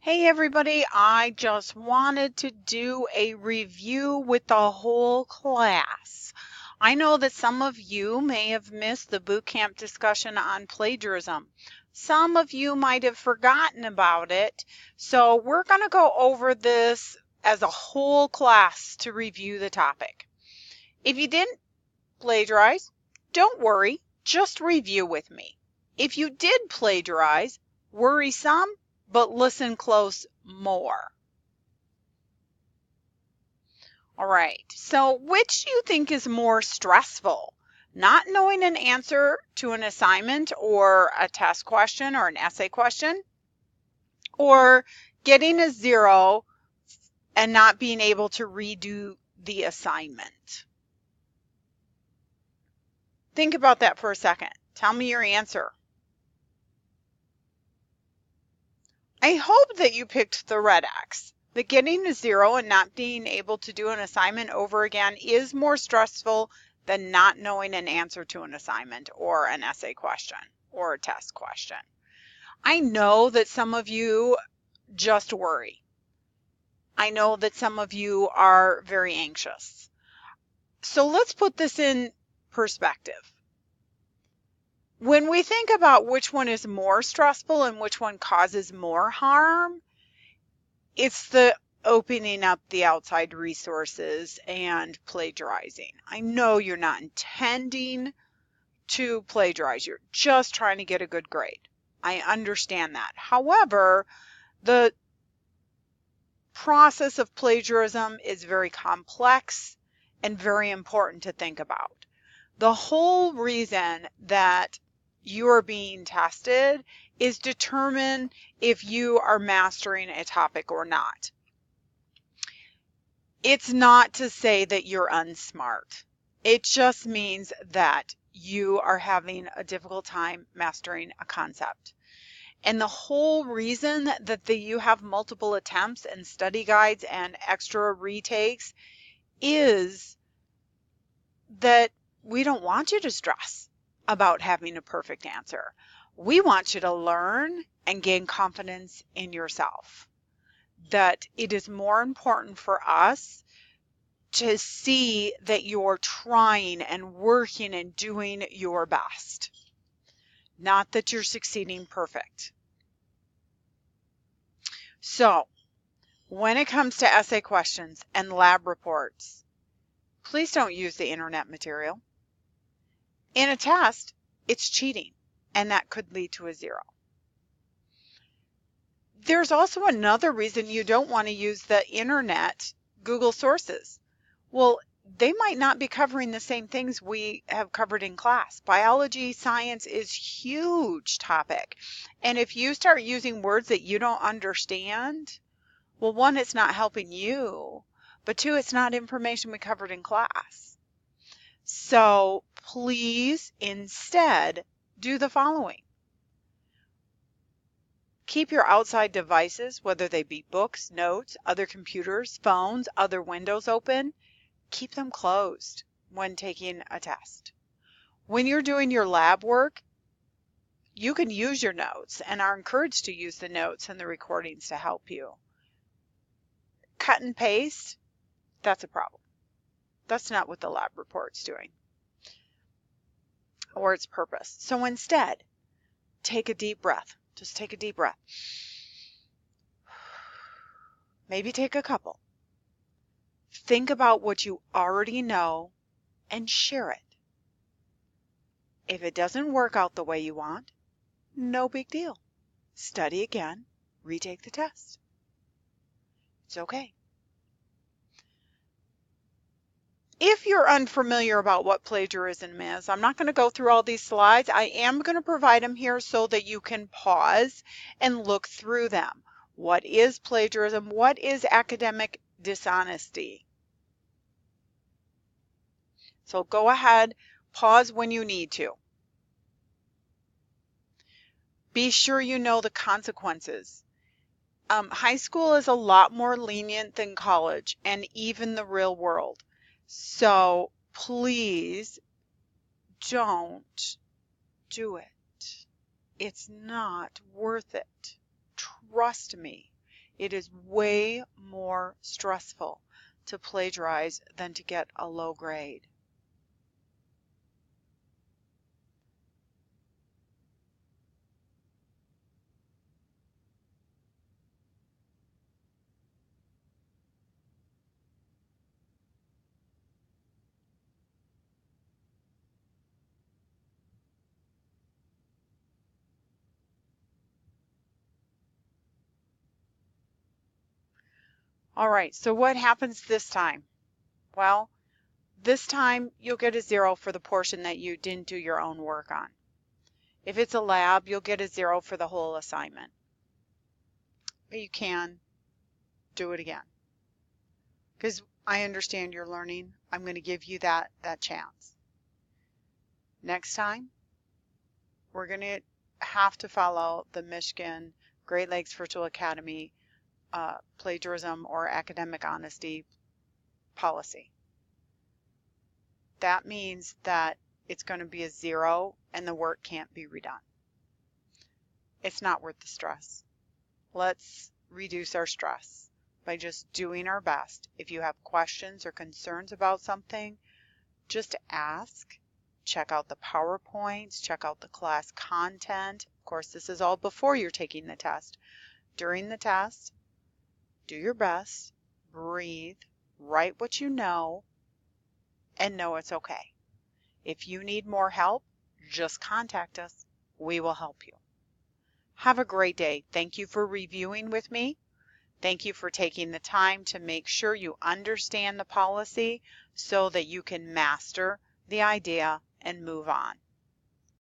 Hey everybody, I just wanted to do a review with the whole class. I know that some of you may have missed the boot camp discussion on plagiarism. Some of you might have forgotten about it. So we're going to go over this as a whole class to review the topic. If you didn't plagiarize, don't worry, just review with me. If you did plagiarize, worry some, but listen close more. All right, so which do you think is more stressful? Not knowing an answer to an assignment or a test question or an essay question, or getting a 0 and not being able to redo the assignment? Think about that for a second. Tell me your answer. I hope that you picked the red X. That getting a 0 and not being able to do an assignment over again is more stressful than not knowing an answer to an assignment or an essay question or a test question. I know that some of you just worry. I know that some of you are very anxious. So let's put this in perspective. When we think about which one is more stressful and which one causes more harm, it's the opening up the outside resources and plagiarizing. I know you're not intending to plagiarize. You're just trying to get a good grade. I understand that. However, the process of plagiarism is very complex and very important to think about. The whole reason that you are being tested is determine if you are mastering a topic or not. It's not to say that you're unsmart. It just means that you are having a difficult time mastering a concept. And the whole reason that you have multiple attempts and study guides and extra retakes is that we don't want you to stress about having a perfect answer. We want you to learn and gain confidence in yourself. That it is more important for us to see that you're trying and working and doing your best, not that you're succeeding perfect. So, when it comes to essay questions and lab reports, please don't use the internet material. In a test, it's cheating, and that could lead to a 0. There's also another reason you don't want to use the internet Google sources. Well, they might not be covering the same things we have covered in class. Biology, science is huge topic. And if you start using words that you don't understand, well, one, it's not helping you, but two, it's not information we covered in class. So please instead do the following. Keep your outside devices, whether they be books, notes, other computers, phones, other windows open. Keep them closed when taking a test. When you're doing your lab work, you can use your notes and are encouraged to use the notes and the recordings to help you. Cut and paste, that's a problem. That's not what the lab report's doing or its purpose. So instead, take a deep breath. Just take a deep breath. Maybe take a couple. Think about what you already know and share it. If it doesn't work out the way you want, no big deal. Study again, retake the test. It's okay. If you're unfamiliar about what plagiarism is, I'm not going to go through all these slides. I am going to provide them here so that you can pause and look through them. What is plagiarism? What is academic dishonesty? So go ahead, pause when you need to. Be sure you know the consequences. High school is a lot more lenient than college and even the real world. So please don't do it. It's not worth it. Trust me. It is way more stressful to plagiarize than to get a low grade. All right, so what happens this time? Well, this time you'll get a 0 for the portion that you didn't do your own work on. If it's a lab, you'll get a 0 for the whole assignment. But you can do it again. Because I understand you're learning. I'm going to give you that chance. Next time, we're going to have to follow the Michigan Great Lakes Virtual Academy plagiarism or academic honesty policy. That means that it's going to be a 0 and the work can't be redone. It's not worth the stress. Let's reduce our stress by just doing our best. If you have questions or concerns about something, just ask. Check out the PowerPoints, check out the class content. Of course, this is all before you're taking the test. During the test, do your best, breathe, write what you know, and know it's okay. If you need more help, just contact us. We will help you. Have a great day. Thank you for reviewing with me. Thank you for taking the time to make sure you understand the policy so that you can master the idea and move on.